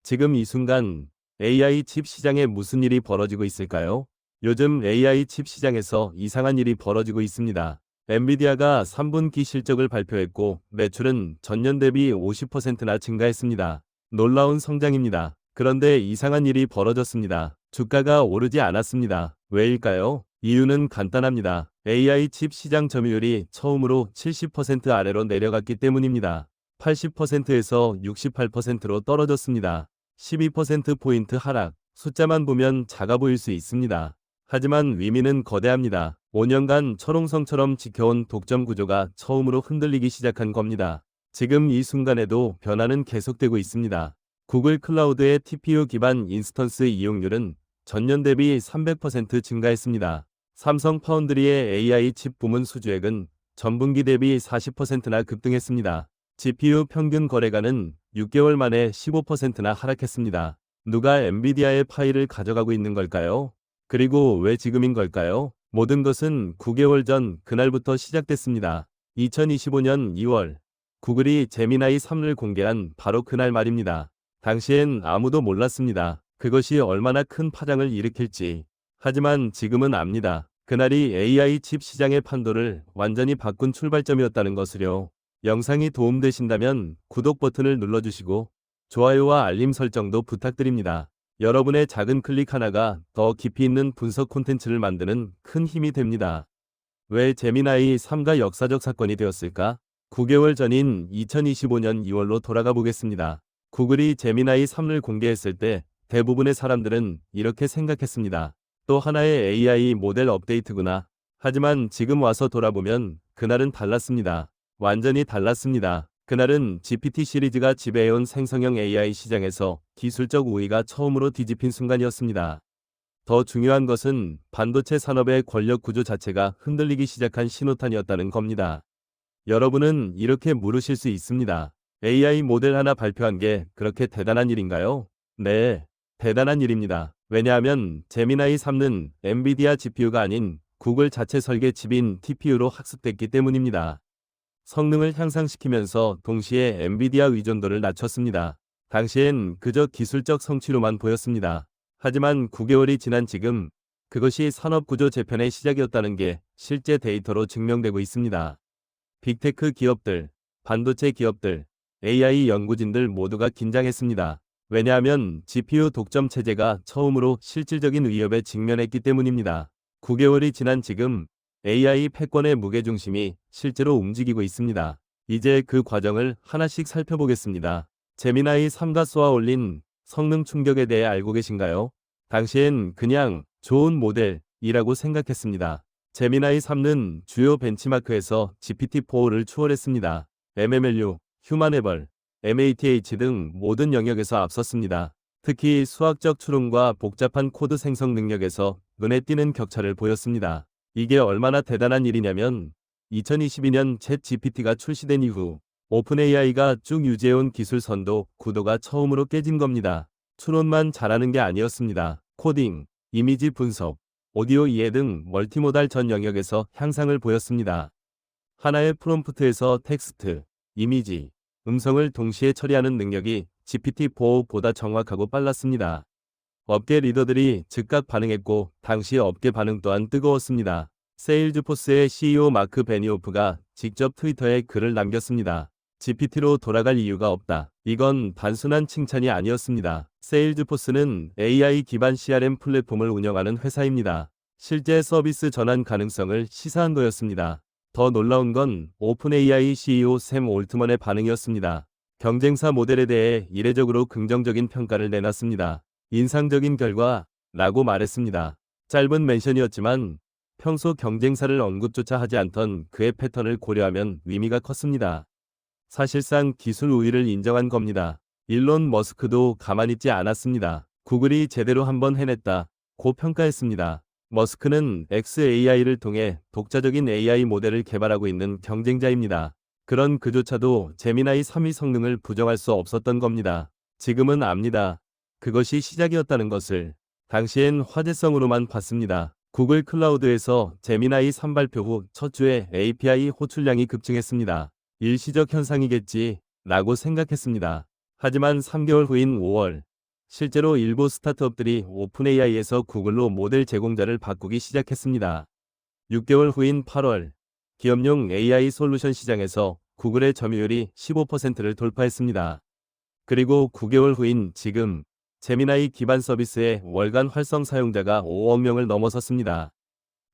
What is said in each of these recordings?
지금 이 순간 AI 칩 시장에 무슨 일이 벌어지고 있을까요? 요즘 AI 칩 시장에서 이상한 일이 벌어지고 있습니다. 엔비디아가 3분기 실적을 발표했고 매출은 전년 대비 50%나 증가했습니다. 놀라운 성장입니다. 그런데 이상한 일이 벌어졌습니다. 주가가 오르지 않았습니다. 왜일까요? 이유는 간단합니다. AI 칩 시장 점유율이 처음으로 70% 아래로 내려갔기 때문입니다. 80%에서 68%로 떨어졌습니다. 12%포인트 하락. 숫자만 보면 작아 보일 수 있습니다. 하지만 의미는 거대합니다. 5년간 철옹성처럼 지켜온 독점 구조가 처음으로 흔들리기 시작한 겁니다. 지금 이 순간에도 변화는 계속되고 있습니다. 구글 클라우드의 TPU 기반 인스턴스 이용률은 전년 대비 300% 증가했습니다. 삼성 파운드리의 AI 칩 부문 수주액은 전분기 대비 40%나 급등했습니다. GPU 평균 거래가는 6개월 만에 15%나 하락했습니다. 누가 엔비디아의 파일을 가져가고 있는 걸까요? 그리고 왜 지금인 걸까요? 모든 것은 9개월 전 그날부터 시작됐습니다. 2025년 2월 구글이 제미나이 3를 공개한 바로 그날 말입니다. 당시엔 아무도 몰랐습니다. 그것이 얼마나 큰 파장을 일으킬지. 하지만 지금은 압니다. 그날이 AI 칩 시장의 판도를 완전히 바꾼 출발점이었다는 것을요. 영상이 도움되신다면 구독 버튼을 눌러주시고 좋아요와 알림 설정도 부탁드립니다. 여러분의 작은 클릭 하나가 더 깊이 있는 분석 콘텐츠를 만드는 큰 힘이 됩니다. 왜 제미나이 3가 역사적 사건이 되었을까? 9개월 전인 2025년 2월로 돌아가 보겠습니다. 구글이 제미나이 3을 공개했을 때 대부분의 사람들은 이렇게 생각했습니다. 또 하나의 AI 모델 업데이트구나. 하지만 지금 와서 돌아보면 그날은 달랐습니다. 완전히 달랐습니다. 그날은 GPT 시리즈가 지배해온 생성형 AI 시장에서 기술적 우위가 처음으로 뒤집힌 순간이었습니다. 더 중요한 것은 반도체 산업의 권력 구조 자체가 흔들리기 시작한 신호탄이었다는 겁니다. 여러분은 이렇게 물으실 수 있습니다. AI 모델 하나 발표한 게 그렇게 대단한 일인가요? 네, 대단한 일입니다. 왜냐하면 제미나이 3는 엔비디아 GPU가 아닌 구글 자체 설계 칩인 TPU로 학습됐기 때문입니다. 성능을 향상시키면서 동시에 엔비디아 의존도를 낮췄습니다. 당시엔 그저 기술적 성취로만 보였습니다. 하지만 9개월이 지난 지금 그것이 산업구조 재편의 시작이었다는 게 실제 데이터로 증명되고 있습니다. 빅테크 기업들, 반도체 기업들, AI 연구진들 모두가 긴장했습니다. 왜냐하면 GPU 독점 체제가 처음으로 실질적인 위협에 직면했기 때문입니다. 9개월이 지난 지금 AI 패권의 무게중심이 실제로 움직이고 있습니다. 이제 그 과정을 하나씩 살펴보겠습니다. 제미나이 3가 쏘아올린 성능 충격에 대해 알고 계신가요? 당시엔 그냥 좋은 모델이라고 생각했습니다. 제미나이 3는 주요 벤치마크에서 GPT-4를 추월했습니다. MMLU, 휴먼에벌, MATH 등 모든 영역에서 앞섰습니다. 특히 수학적 추론과 복잡한 코드 생성 능력에서 눈에 띄는 격차를 보였습니다. 이게 얼마나 대단한 일이냐면 2022년 챗 GPT가 출시된 이후 오픈AI가 쭉 유지해온 기술 선도 구도가 처음으로 깨진 겁니다. 추론만 잘하는 게 아니었습니다. 코딩, 이미지 분석, 오디오 이해 등 멀티모달 전 영역에서 향상을 보였습니다. 하나의 프롬프트에서 텍스트, 이미지, 음성을 동시에 처리하는 능력이 GPT-4보다 정확하고 빨랐습니다. 업계 리더들이 즉각 반응했고 당시 업계 반응 또한 뜨거웠습니다. 세일즈포스의 CEO 마크 베니오프가 직접 트위터에 글을 남겼습니다. GPT로 돌아갈 이유가 없다. 이건 단순한 칭찬이 아니었습니다. 세일즈포스는 AI 기반 CRM 플랫폼을 운영하는 회사입니다. 실제 서비스 전환 가능성을 시사한 거였습니다. 더 놀라운 건 오픈AI CEO 샘 올트먼의 반응이었습니다. 경쟁사 모델에 대해 이례적으로 긍정적인 평가를 내놨습니다. 인상적인 결과라고 말했습니다. 짧은 멘션이었지만 평소 경쟁사를 언급조차 하지 않던 그의 패턴을 고려하면 의미가 컸습니다. 사실상 기술 우위를 인정한 겁니다. 일론 머스크도 가만히 있지 않았습니다. 구글이 제대로 한번 해냈다고 평가했습니다. 머스크는 xAI를 통해 독자적인 AI 모델을 개발하고 있는 경쟁자입니다. 그런 그조차도 제미나이 3의 성능을 부정할 수 없었던 겁니다. 지금은 압니다. 그것이 시작이었다는 것을. 당시엔 화제성으로만 봤습니다. 구글 클라우드에서 제미나이 3 발표 후 첫 주에 API 호출량이 급증했습니다. 일시적 현상이겠지 라고 생각했습니다. 하지만 3개월 후인 5월 실제로 일부 스타트업들이 오픈 AI에서 구글로 모델 제공자를 바꾸기 시작했습니다. 6개월 후인 8월, 기업용 AI 솔루션 시장에서 구글의 점유율이 15%를 돌파했습니다. 그리고 9개월 후인 지금, 제미나이 기반 서비스의 월간 활성 사용자가 5억 명을 넘어섰습니다.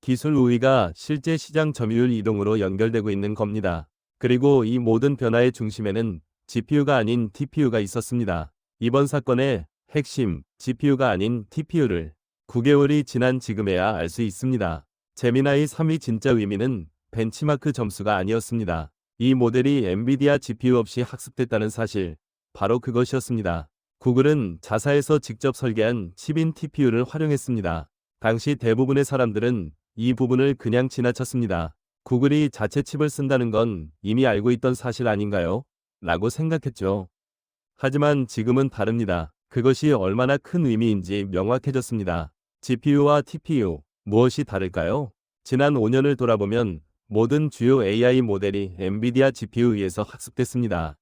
기술 우위가 실제 시장 점유율 이동으로 연결되고 있는 겁니다. 그리고 이 모든 변화의 중심에는 GPU가 아닌 TPU가 있었습니다. 이번 사건의 핵심, GPU가 아닌 TPU를 9개월이 지난 지금에야 알 수 있습니다. 제미나이 3의 진짜 의미는 벤치마크 점수가 아니었습니다. 이 모델이 엔비디아 GPU 없이 학습됐다는 사실, 바로 그것이었습니다. 구글은 자사에서 직접 설계한 칩인 TPU를 활용했습니다. 당시 대부분의 사람들은 이 부분을 그냥 지나쳤습니다. 구글이 자체 칩을 쓴다는 건 이미 알고 있던 사실 아닌가요? 라고 생각했죠. 하지만 지금은 다릅니다. 그것이 얼마나 큰 의미인지 명확해졌습니다. GPU와 TPU, 무엇이 다를까요? 지난 5년을 돌아보면 모든 주요 AI 모델이 엔비디아 GPU에 의해서 학습됐습니다.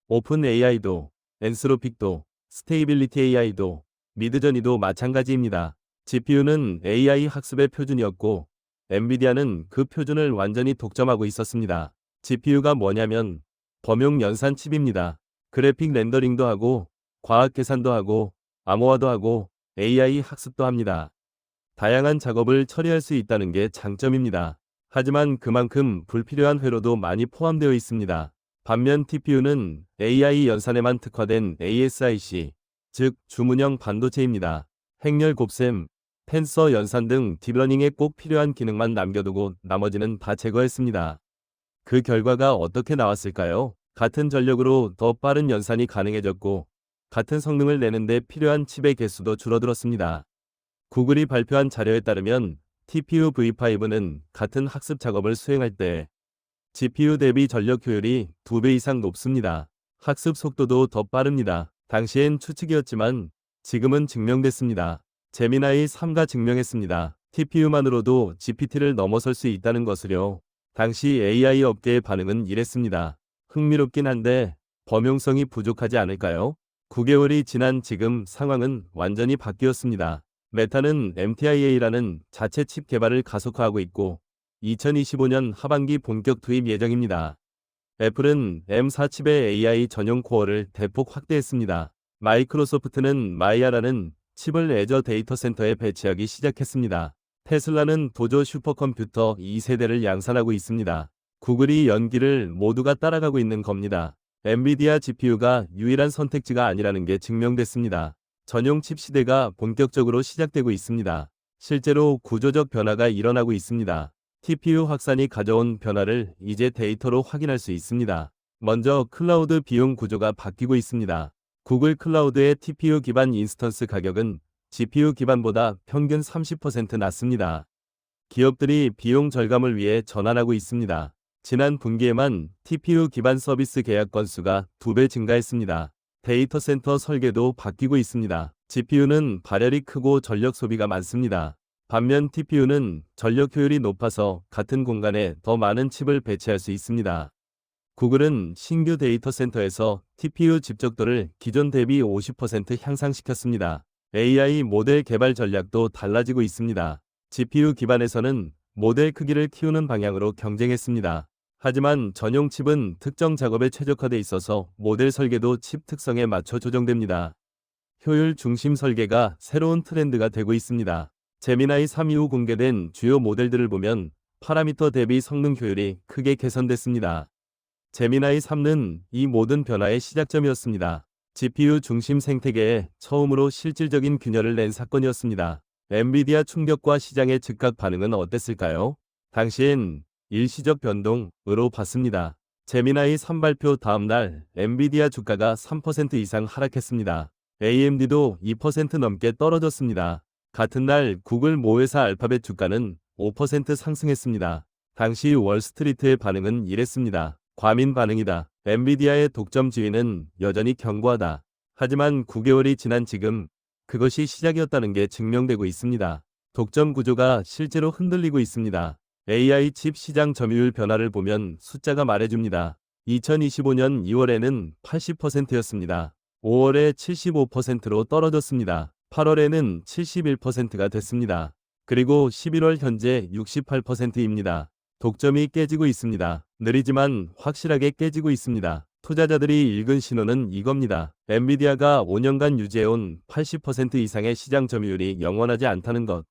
오픈 AI도, 엔스로픽도, 스테이빌리티 AI도, 미드저니도 마찬가지입니다. GPU는 AI 학습의 표준이었고, 엔비디아는 그 표준을 완전히 독점하고 있었습니다. GPU가 뭐냐면 범용 연산 칩입니다. 그래픽 렌더링도 하고, 과학 계산도 하고, 암호화도 하고, AI 학습도 합니다. 다양한 작업을 처리할 수 있다는 게 장점입니다. 하지만 그만큼 불필요한 회로도 많이 포함되어 있습니다. 반면 TPU는 AI 연산에만 특화된 ASIC, 즉 주문형 반도체입니다. 행렬 곱셈, 텐서 연산 등 딥러닝에 꼭 필요한 기능만 남겨두고 나머지는 다 제거했습니다. 그 결과가 어떻게 나왔을까요? 같은 전력으로 더 빠른 연산이 가능해졌고, 같은 성능을 내는데 필요한 칩의 개수도 줄어들었습니다. 구글이 발표한 자료에 따르면 TPU V5는 같은 학습 작업을 수행할 때 GPU 대비 전력 효율이 2배 이상 높습니다. 학습 속도도 더 빠릅니다. 당시엔 추측이었지만 지금은 증명됐습니다. 제미나이 3가 증명했습니다. TPU만으로도 GPT를 넘어설 수 있다는 것을요. 당시 AI 업계의 반응은 이랬습니다. 흥미롭긴 한데 범용성이 부족하지 않을까요? 9개월이 지난 지금 상황은 완전히 바뀌었습니다. 메타는 MTIA라는 자체 칩 개발을 가속화하고 있고 2025년 하반기 본격 투입 예정입니다. 애플은 M4 칩의 AI 전용 코어를 대폭 확대했습니다. 마이크로소프트는 마이아라는 칩을 애저 데이터 센터에 배치하기 시작했습니다. 테슬라는 도조 슈퍼컴퓨터 2세대를 양산하고 있습니다. 구글이 연기를 모두가 따라가고 있는 겁니다. 엔비디아 GPU가 유일한 선택지가 아니라는 게 증명됐습니다. 전용 칩 시대가 본격적으로 시작되고 있습니다. 실제로 구조적 변화가 일어나고 있습니다. TPU 확산이 가져온 변화를 이제 데이터로 확인할 수 있습니다. 먼저 클라우드 비용 구조가 바뀌고 있습니다. 구글 클라우드의 TPU 기반 인스턴스 가격은 GPU 기반보다 평균 30% 낮습니다. 기업들이 비용 절감을 위해 전환하고 있습니다. 지난 분기에만 TPU 기반 서비스 계약 건수가 2배 증가했습니다. 데이터 센터 설계도 바뀌고 있습니다. GPU는 발열이 크고 전력 소비가 많습니다. 반면 TPU는 전력 효율이 높아서 같은 공간에 더 많은 칩을 배치할 수 있습니다. 구글은 신규 데이터 센터에서 TPU 집적도를 기존 대비 50% 향상시켰습니다. AI 모델 개발 전략도 달라지고 있습니다. GPU 기반에서는 모델 크기를 키우는 방향으로 경쟁했습니다. 하지만 전용 칩은 특정 작업에 최적화돼 있어서 모델 설계도 칩 특성에 맞춰 조정됩니다. 효율 중심 설계가 새로운 트렌드가 되고 있습니다. 제미나이 3 이후 공개된 주요 모델들을 보면 파라미터 대비 성능 효율이 크게 개선됐습니다. 제미나이 3는 이 모든 변화의 시작점이었습니다. GPU 중심 생태계에 처음으로 실질적인 균열을 낸 사건이었습니다. 엔비디아 충격과 시장의 즉각 반응은 어땠을까요? 당시엔 일시적 변동으로 봤습니다. 제미나이 3 발표 다음 날 엔비디아 주가가 3% 이상 하락했습니다. AMD도 2% 넘게 떨어졌습니다. 같은 날 구글 모회사 알파벳 주가는 5% 상승했습니다. 당시 월스트리트의 반응은 이랬습니다. 과민 반응이다. 엔비디아의 독점 지위는 여전히 견고하다. 하지만 9개월이 지난 지금 그것이 시작이었다는 게 증명되고 있습니다. 독점 구조가 실제로 흔들리고 있습니다. AI 칩 시장 점유율 변화를 보면 숫자가 말해줍니다. 2025년 2월에는 80%였습니다. 5월에 75%로 떨어졌습니다. 8월에는 71%가 됐습니다. 그리고 11월 현재 68%입니다. 독점이 깨지고 있습니다. 느리지만 확실하게 깨지고 있습니다. 투자자들이 읽은 신호는 이겁니다. 엔비디아가 5년간 유지해온 80% 이상의 시장 점유율이 영원하지 않다는 것.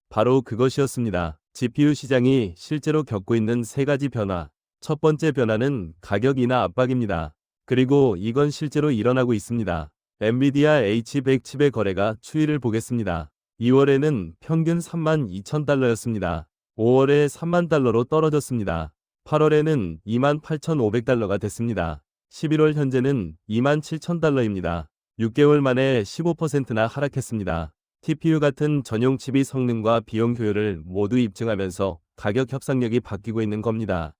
바로 그것이었습니다. GPU 시장이 실제로 겪고 있는 세 가지 변화. 첫 번째 변화는 가격 인하 압박입니다. 그리고 이건 실제로 일어나고 있습니다. 엔비디아 H100 칩의 거래가 추이를 보겠습니다. 2월에는 평균 32,000달러였습니다. 5월에 3만 달러로 떨어졌습니다. 8월에는 28,500달러가 됐습니다. 11월 현재는 27,000달러입니다. 6개월 만에 15%나 하락했습니다. TPU 같은 전용 칩이 성능과 비용 효율을 모두 입증하면서 가격 협상력이 바뀌고 있는 겁니다.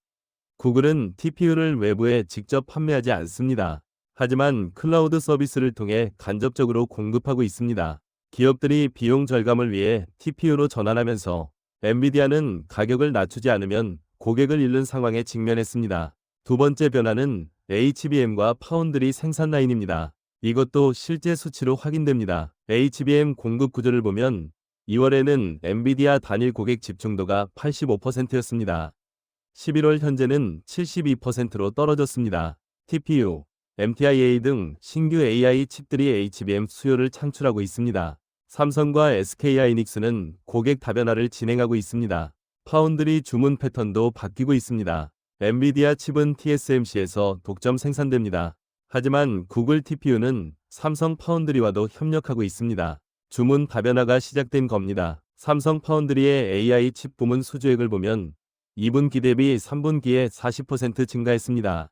구글은 TPU를 외부에 직접 판매하지 않습니다. 하지만 클라우드 서비스를 통해 간접적으로 공급하고 있습니다. 기업들이 비용 절감을 위해 TPU로 전환하면서 엔비디아는 가격을 낮추지 않으면 고객을 잃는 상황에 직면했습니다. 두 번째 변화는 HBM과 파운드리 생산 라인입니다. 이것도 실제 수치로 확인됩니다. HBM 공급 구조를 보면 2월에는 엔비디아 단일 고객 집중도가 85%였습니다. 11월 현재는 72%로 떨어졌습니다. TPU, MTIA 등 신규 AI 칩들이 HBM 수요를 창출하고 있습니다. 삼성과 SK하이닉스는 고객 다변화를 진행하고 있습니다. 파운드리 주문 패턴도 바뀌고 있습니다. 엔비디아 칩은 TSMC에서 독점 생산됩니다. 하지만 구글 TPU는 삼성 파운드리와도 협력하고 있습니다. 주문 다변화가 시작된 겁니다. 삼성 파운드리의 AI 칩 부문 수주액을 보면 2분기 대비 3분기에 40% 증가했습니다.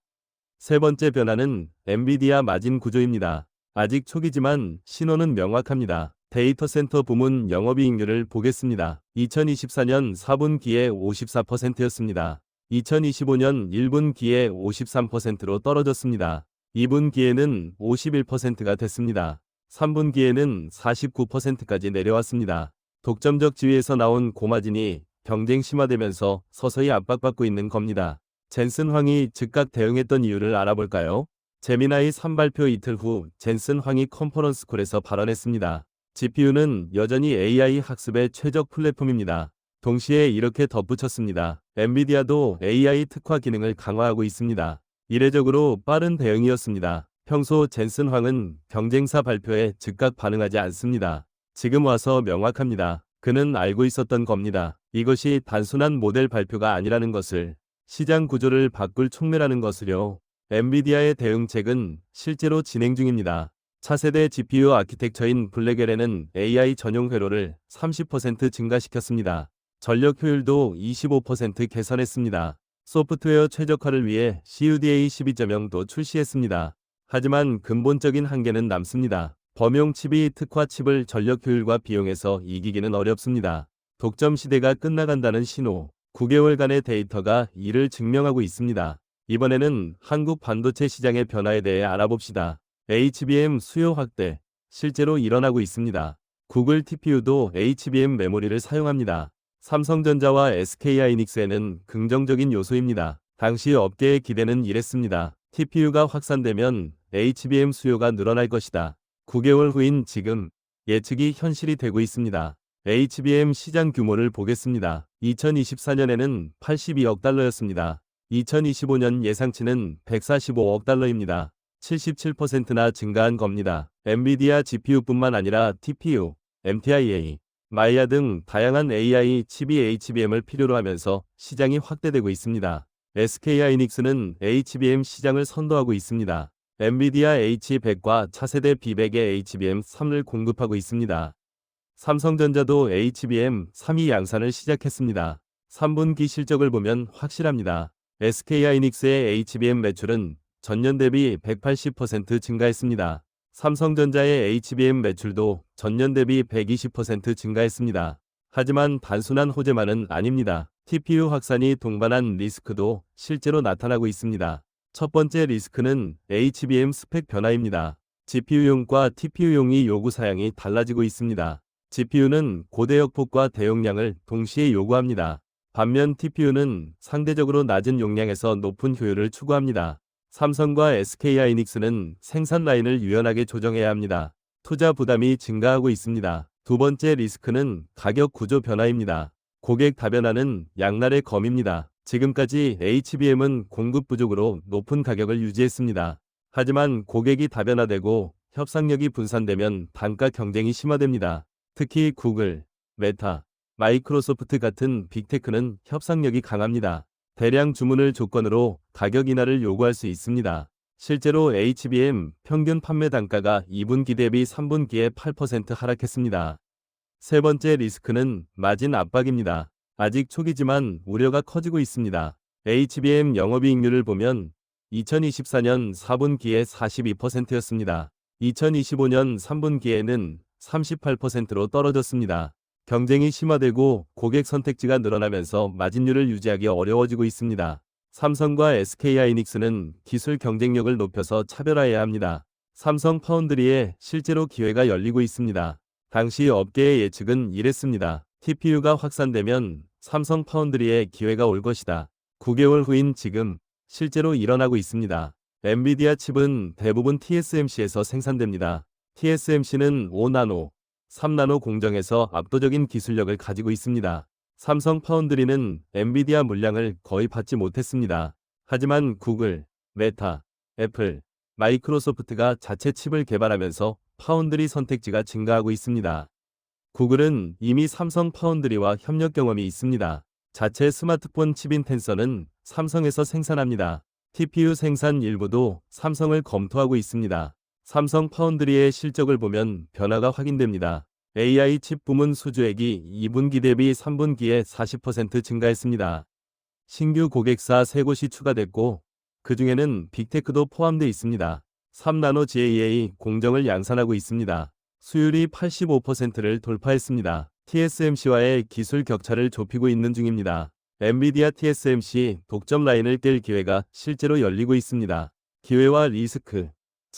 세 번째 변화는 엔비디아 마진 구조입니다. 아직 초기지만 신호는 명확합니다. 데이터 센터 부문 영업이익률을 보겠습니다. 2024년 4분기에 54%였습니다. 2025년 1분기에 53%로 떨어졌습니다. 2분기에는 51%가 됐습니다. 3분기에는 49%까지 내려왔습니다. 독점적 지위에서 나온 고마진이 경쟁 심화되면서 서서히 압박받고 있는 겁니다. 젠슨 황이 즉각 대응했던 이유를 알아볼까요? 제미나이 3 발표 이틀 후 젠슨 황이 컨퍼런스 콜에서 발언했습니다. GPU는 여전히 AI 학습의 최적 플랫폼입니다. 동시에 이렇게 덧붙였습니다. 엔비디아도 AI 특화 기능을 강화하고 있습니다. 이례적으로 빠른 대응이었습니다. 평소 젠슨 황은 경쟁사 발표에 즉각 반응하지 않습니다. 지금 와서 명확합니다. 그는 알고 있었던 겁니다. 이것이 단순한 모델 발표가 아니라는 것을, 시장 구조를 바꿀 촉매라는 것을요. 엔비디아의 대응책은 실제로 진행 중입니다. 차세대 GPU 아키텍처인 블랙엘에는 AI 전용 회로를 30% 증가시켰습니다. 전력 효율도 25% 개선했습니다. 소프트웨어 최적화를 위해 CUDA 12.0도 출시했습니다. 하지만 근본적인 한계는 남습니다. 범용 칩이 특화 칩을 전력 효율과 비용에서 이기기는 어렵습니다. 독점 시대가 끝나간다는 신호, 9개월간의 데이터가 이를 증명하고 있습니다. 이번에는 한국 반도체 시장의 변화에 대해 알아봅시다. HBM 수요 확대, 실제로 일어나고 있습니다. 구글 TPU도 HBM 메모리를 사용합니다. 삼성전자와 SK하이닉스에는 긍정적인 요소입니다. 당시 업계의 기대는 이랬습니다. TPU가 확산되면 HBM 수요가 늘어날 것이다. 9개월 후인 지금 예측이 현실이 되고 있습니다. HBM 시장 규모를 보겠습니다. 2024년에는 82억 달러였습니다. 2025년 예상치는 145억 달러입니다. 77%나 증가한 겁니다. 엔비디아 GPU뿐만 아니라 TPU, MTIA, 마이야 등 다양한 AI 칩이 HBM을 필요로 하면서 시장이 확대되고 있습니다. SK하이닉스는 HBM 시장을 선도하고 있습니다. 엔비디아 H100과 차세대 B100의 HBM3을 공급하고 있습니다. 삼성전자도 HBM3이 양산을 시작했습니다. 3분기 실적을 보면 확실합니다. SK하이닉스의 HBM 매출은 전년 대비 180% 증가했습니다. 삼성전자의 HBM 매출도 전년 대비 120% 증가했습니다. 하지만 단순한 호재만은 아닙니다. TPU 확산이 동반한 리스크도 실제로 나타나고 있습니다. 첫 번째 리스크는 HBM 스펙 변화입니다. GPU용과 TPU용이 요구 사양이 달라지고 있습니다. GPU는 고대역폭과 대용량을 동시에 요구합니다. 반면 TPU는 상대적으로 낮은 용량에서 높은 효율을 추구합니다. 삼성과 SK하이닉스는 생산 라인을 유연하게 조정해야 합니다. 투자 부담이 증가하고 있습니다. 두 번째 리스크는 가격 구조 변화입니다. 고객 다변화는 양날의 검입니다. 지금까지 HBM은 공급 부족으로 높은 가격을 유지했습니다. 하지만 고객이 다변화되고 협상력이 분산되면 단가 경쟁이 심화됩니다. 특히 구글, 메타, 마이크로소프트 같은 빅테크는 협상력이 강합니다. 대량 주문을 조건으로 가격 인하를 요구할 수 있습니다. 실제로 HBM 평균 판매 단가가 2분기 대비 3분기에 8% 하락했습니다. 세 번째 리스크는 마진 압박입니다. 아직 초기지만 우려가 커지고 있습니다. HBM 영업이익률을 보면 2024년 4분기에 42%였습니다. 2025년 3분기에는 38%로 떨어졌습니다. 경쟁이 심화되고 고객 선택지가 늘어나면서 마진율을 유지하기 어려워지고 있습니다. 삼성과 SK하이닉스는 기술 경쟁력을 높여서 차별화해야 합니다. 삼성 파운드리에 실제로 기회가 열리고 있습니다. 당시 업계의 예측은 이랬습니다. TPU가 확산되면 삼성 파운드리에 기회가 올 것이다. 9개월 후인 지금 실제로 일어나고 있습니다. 엔비디아 칩은 대부분 TSMC에서 생산됩니다. TSMC는 5나노, 3나노 공정에서 압도적인 기술력을 가지고 있습니다. 삼성 파운드리는 엔비디아 물량을 거의 받지 못했습니다. 하지만 구글, 메타, 애플, 마이크로소프트가 자체 칩을 개발하면서 파운드리 선택지가 증가하고 있습니다. 구글은 이미 삼성 파운드리와 협력 경험이 있습니다. 자체 스마트폰 칩인 텐서는 삼성에서 생산합니다. TPU 생산 일부도 삼성을 검토하고 있습니다. 삼성 파운드리의 실적을 보면 변화가 확인됩니다. AI 칩 부문 수주액이 2분기 대비 3분기에 40% 증가했습니다. 신규 고객사 3곳이 추가됐고 그 중에는 빅테크도 포함되어 있습니다. 3나노 GAA 공정을 양산하고 있습니다. 수율이 85%를 돌파했습니다. TSMC와의 기술 격차를 좁히고 있는 중입니다. 엔비디아 TSMC 독점 라인을 깰 기회가 실제로 열리고 있습니다. 기회와 리스크,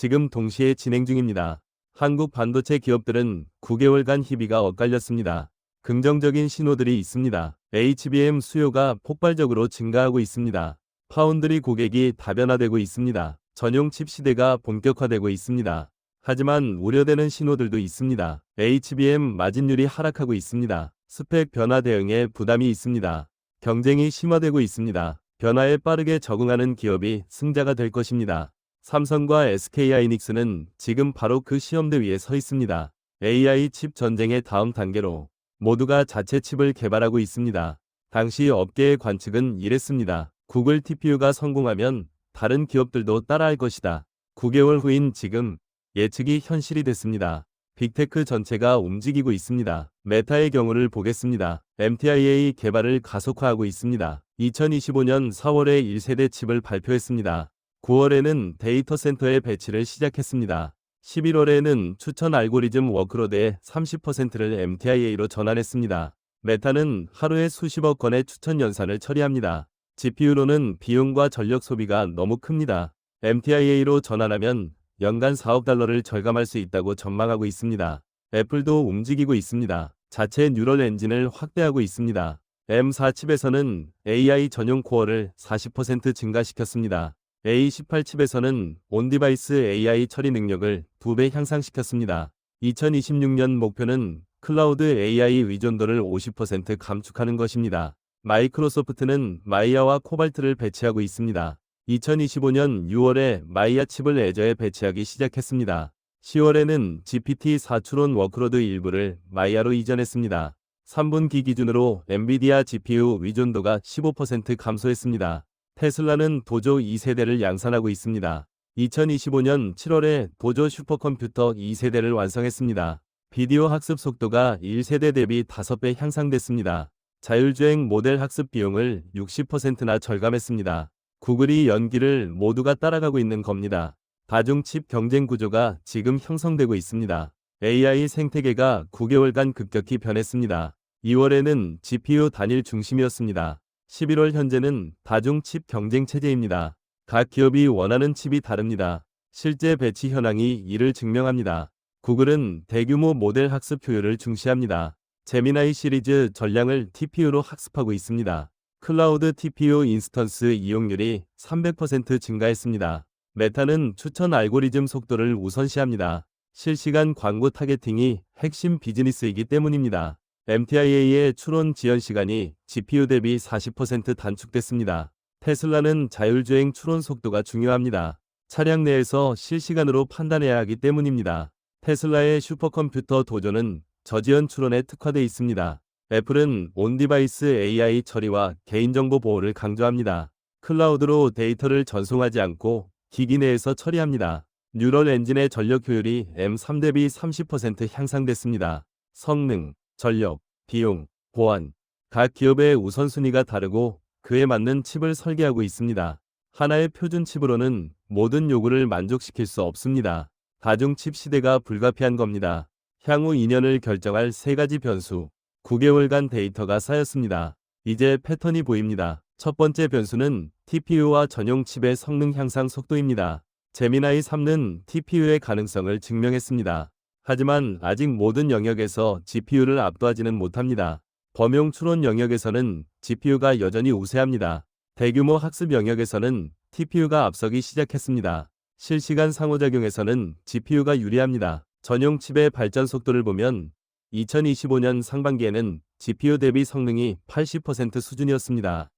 지금 동시에 진행 중입니다. 한국 반도체 기업들은 9개월간 희비가 엇갈렸습니다. 긍정적인 신호들이 있습니다. HBM 수요가 폭발적으로 증가하고 있습니다. 파운드리 고객이 다변화되고 있습니다. 전용 칩 시대가 본격화되고 있습니다. 하지만 우려되는 신호들도 있습니다. HBM 마진율이 하락하고 있습니다. 스펙 변화 대응에 부담이 있습니다. 경쟁이 심화되고 있습니다. 변화에 빠르게 적응하는 기업이 승자가 될 것입니다. 삼성과 SK하이닉스는 지금 바로 그 시험대 위에 서 있습니다. AI 칩 전쟁의 다음 단계로 모두가 자체 칩을 개발하고 있습니다. 당시 업계의 관측은 이랬습니다. 구글 TPU가 성공하면 다른 기업들도 따라할 것이다. 9개월 후인 지금 예측이 현실이 됐습니다. 빅테크 전체가 움직이고 있습니다. 메타의 경우를 보겠습니다. MTIA 개발을 가속화하고 있습니다. 2025년 4월에 1세대 칩을 발표했습니다. 9월에는 데이터 센터의 배치를 시작했습니다. 11월에는 추천 알고리즘 워크로드의 30%를 MTIA로 전환했습니다. 메타는 하루에 수십억 건의 추천 연산을 처리합니다. GPU로는 비용과 전력 소비가 너무 큽니다. MTIA로 전환하면 연간 4억 달러를 절감할 수 있다고 전망하고 있습니다. 애플도 움직이고 있습니다. 자체 뉴럴 엔진을 확대하고 있습니다. M4 칩에서는 AI 전용 코어를 40% 증가시켰습니다. A18 칩에서는 온디바이스 AI 처리 능력을 2배 향상시켰습니다. 2026년 목표는 클라우드 AI 의존도를 50% 감축하는 것입니다. 마이크로소프트는 마이야와 코발트를 배치하고 있습니다. 2025년 6월에 마이야 칩을 애저에 배치하기 시작했습니다. 10월에는 GPT-4 추론 워크로드 일부를 마이야로 이전했습니다. 3분기 기준으로 엔비디아 GPU 의존도가 15% 감소했습니다. 테슬라는 도조 2세대를 양산하고 있습니다. 2025년 7월에 도조 슈퍼컴퓨터 2세대를 완성했습니다. 비디오 학습 속도가 1세대 대비 5배 향상됐습니다. 자율주행 모델 학습 비용을 60%나 절감했습니다. 구글이 연기를 모두가 따라가고 있는 겁니다. 다중칩 경쟁 구조가 지금 형성되고 있습니다. AI 생태계가 9개월간 급격히 변했습니다. 2월에는 GPU 단일 중심이었습니다. 11월 현재는 다중칩 경쟁 체제입니다. 각 기업이 원하는 칩이 다릅니다. 실제 배치 현황이 이를 증명합니다. 구글은 대규모 모델 학습 효율을 중시합니다. 제미나이 시리즈 전량을 TPU로 학습하고 있습니다. 클라우드 TPU 인스턴스 이용률이 300% 증가했습니다. 메타는 추천 알고리즘 속도를 우선시합니다. 실시간 광고 타겟팅이 핵심 비즈니스이기 때문입니다. MTIA의 추론 지연 시간이 GPU 대비 40% 단축됐습니다. 테슬라는 자율주행 추론 속도가 중요합니다. 차량 내에서 실시간으로 판단해야 하기 때문입니다. 테슬라의 슈퍼컴퓨터 도조는 저지연 추론에 특화되어 있습니다. 애플은 온디바이스 AI 처리와 개인정보 보호를 강조합니다. 클라우드로 데이터를 전송하지 않고 기기 내에서 처리합니다. 뉴럴 엔진의 전력 효율이 M3 대비 30% 향상됐습니다. 성능, 전력, 비용, 보안. 각 기업의 우선순위가 다르고 그에 맞는 칩을 설계하고 있습니다. 하나의 표준 칩으로는 모든 요구를 만족시킬 수 없습니다. 다중칩 시대가 불가피한 겁니다. 향후 2년을 결정할 3가지 변수. 9개월간 데이터가 쌓였습니다. 이제 패턴이 보입니다. 첫 번째 변수는 TPU와 전용 칩의 성능 향상 속도입니다. 제미나이 3는 TPU의 가능성을 증명했습니다. 하지만 아직 모든 영역에서 GPU를 압도하지는 못합니다. 범용 추론 영역에서는 GPU가 여전히 우세합니다. 대규모 학습 영역에서는 TPU가 앞서기 시작했습니다. 실시간 상호작용에서는 GPU가 유리합니다. 전용 칩의 발전 속도를 보면 2025년 상반기에는 GPU 대비 성능이 80% 수준이었습니다.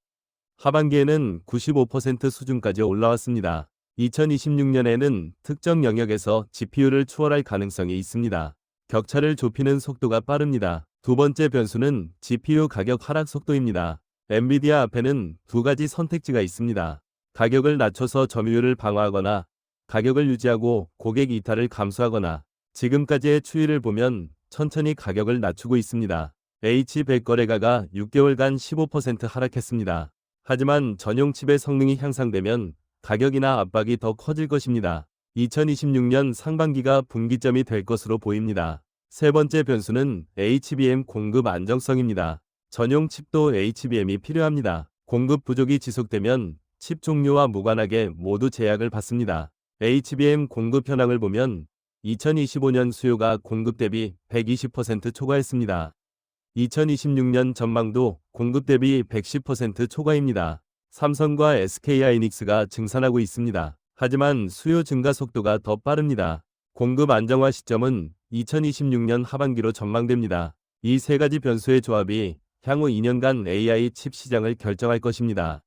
하반기에는 95% 수준까지 올라왔습니다. 2026년에는 특정 영역에서 GPU를 추월할 가능성이 있습니다. 격차를 좁히는 속도가 빠릅니다. 두 번째 변수는 GPU 가격 하락 속도입니다. 엔비디아 앞에는 2가지 선택지가 있습니다. 가격을 낮춰서 점유율을 방어하거나 가격을 유지하고 고객 이탈을 감수하거나 지금까지의 추이를 보면 천천히 가격을 낮추고 있습니다. H100 거래가가 6개월간 15% 하락했습니다. 하지만 전용 칩의 성능이 향상되면 가격이나 압박이 더 커질 것입니다. 2026년 상반기가 분기점이 될 것으로 보입니다. 세 번째 변수는 HBM 공급 안정성입니다. 전용 칩도 HBM이 필요합니다. 공급 부족이 지속되면 칩 종류와 무관하게 모두 제약을 받습니다. HBM 공급 현황을 보면 2025년 수요가 공급 대비 120% 초과했습니다. 2026년 전망도 공급 대비 110% 초과입니다. 삼성과 SK하이닉스가 증산하고 있습니다. 하지만 수요 증가 속도가 더 빠릅니다. 공급 안정화 시점은 2026년 하반기로 전망됩니다. 이 3가지 변수의 조합이 향후 2년간 AI 칩 시장을 결정할 것입니다.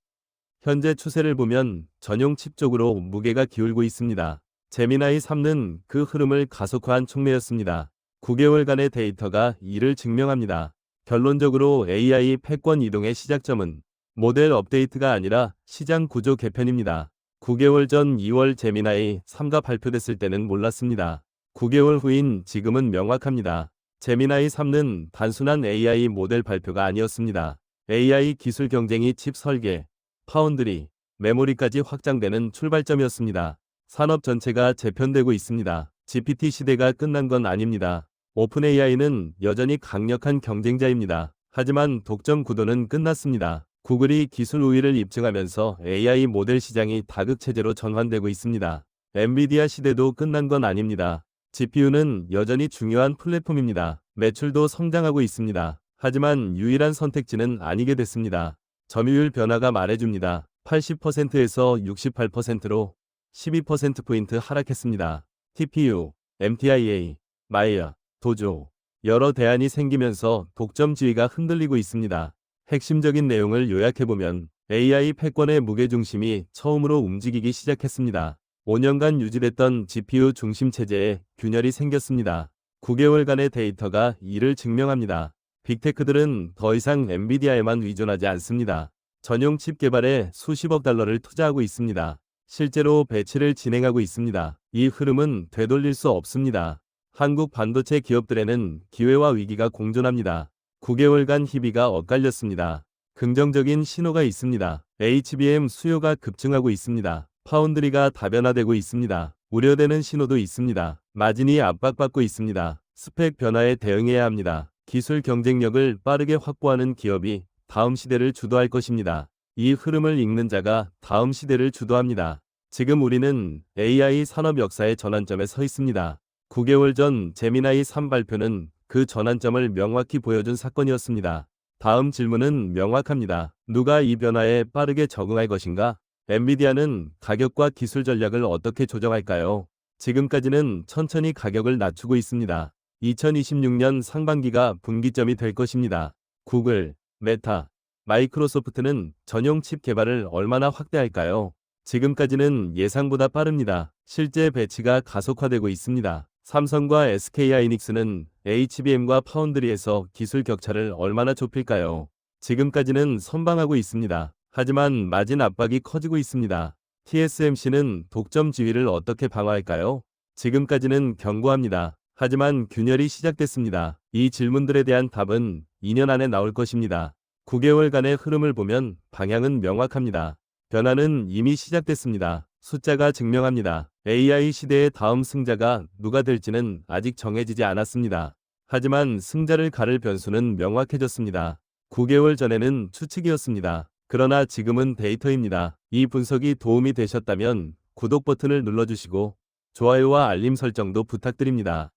현재 추세를 보면 전용 칩 쪽으로 무게가 기울고 있습니다. 제미나이 3는 그 흐름을 가속화한 촉매였습니다. 9개월간의 데이터가 이를 증명합니다. 결론적으로 AI 패권 이동의 시작점은 모델 업데이트가 아니라 시장 구조 개편입니다. 9개월 전 2월 제미나이 3가 발표됐을 때는 몰랐습니다. 9개월 후인 지금은 명확합니다. 제미나이 3는 단순한 AI 모델 발표가 아니었습니다. AI 기술 경쟁이 칩 설계, 파운드리, 메모리까지 확장되는 출발점이었습니다. 산업 전체가 재편되고 있습니다. GPT 시대가 끝난 건 아닙니다. 오픈 AI는 여전히 강력한 경쟁자입니다. 하지만 독점 구도는 끝났습니다. 구글이 기술 우위를 입증하면서 AI 모델 시장이 다극체제로 전환되고 있습니다. 엔비디아 시대도 끝난 건 아닙니다. GPU는 여전히 중요한 플랫폼입니다. 매출도 성장하고 있습니다. 하지만 유일한 선택지는 아니게 됐습니다. 점유율 변화가 말해줍니다. 80%에서 68%로 12%포인트 하락했습니다. TPU, MTIA, 마이어, 도조, 여러 대안이 생기면서 독점 지위가 흔들리고 있습니다. 핵심적인 내용을 요약해보면 AI 패권의 무게중심이 처음으로 움직이기 시작했습니다. 5년간 유지됐던 GPU 중심 체제에 균열이 생겼습니다. 9개월간의 데이터가 이를 증명합니다. 빅테크들은 더 이상 엔비디아에만 의존하지 않습니다. 전용 칩 개발에 수십억 달러를 투자하고 있습니다. 실제로 배치를 진행하고 있습니다. 이 흐름은 되돌릴 수 없습니다. 한국 반도체 기업들에는 기회와 위기가 공존합니다. 9개월간 희비가 엇갈렸습니다. 긍정적인 신호가 있습니다. HBM 수요가 급증하고 있습니다. 파운드리가 다변화되고 있습니다. 우려되는 신호도 있습니다. 마진이 압박받고 있습니다. 스펙 변화에 대응해야 합니다. 기술 경쟁력을 빠르게 확보하는 기업이 다음 시대를 주도할 것입니다. 이 흐름을 읽는 자가 다음 시대를 주도합니다. 지금 우리는 AI 산업 역사의 전환점에 서 있습니다. 9개월 전 제미나이 3 발표는 그 전환점을 명확히 보여준 사건이었습니다. 다음 질문은 명확합니다. 누가 이 변화에 빠르게 적응할 것인가? 엔비디아는 가격과 기술 전략을 어떻게 조정할까요? 지금까지는 천천히 가격을 낮추고 있습니다. 2026년 상반기가 분기점이 될 것입니다. 구글, 메타, 마이크로소프트는 전용 칩 개발을 얼마나 확대할까요? 지금까지는 예상보다 빠릅니다. 실제 배치가 가속화되고 있습니다. 삼성과 SK하이닉스는 HBM과 파운드리에서 기술 격차를 얼마나 좁힐까요? 지금까지는 선방하고 있습니다. 하지만 마진 압박이 커지고 있습니다. TSMC는 독점 지위를 어떻게 방어할까요? 지금까지는 견고합니다. 하지만 균열이 시작됐습니다. 이 질문들에 대한 답은 2년 안에 나올 것입니다. 9개월간의 흐름을 보면 방향은 명확합니다. 변화는 이미 시작됐습니다. 숫자가 증명합니다. AI 시대의 다음 승자가 누가 될지는 아직 정해지지 않았습니다. 하지만 승자를 가를 변수는 명확해졌습니다. 9개월 전에는 추측이었습니다. 그러나 지금은 데이터입니다. 이 분석이 도움이 되셨다면 구독 버튼을 눌러주시고 좋아요와 알림 설정도 부탁드립니다.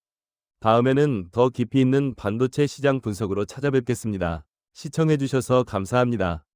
다음에는 더 깊이 있는 반도체 시장 분석으로 찾아뵙겠습니다. 시청해주셔서 감사합니다.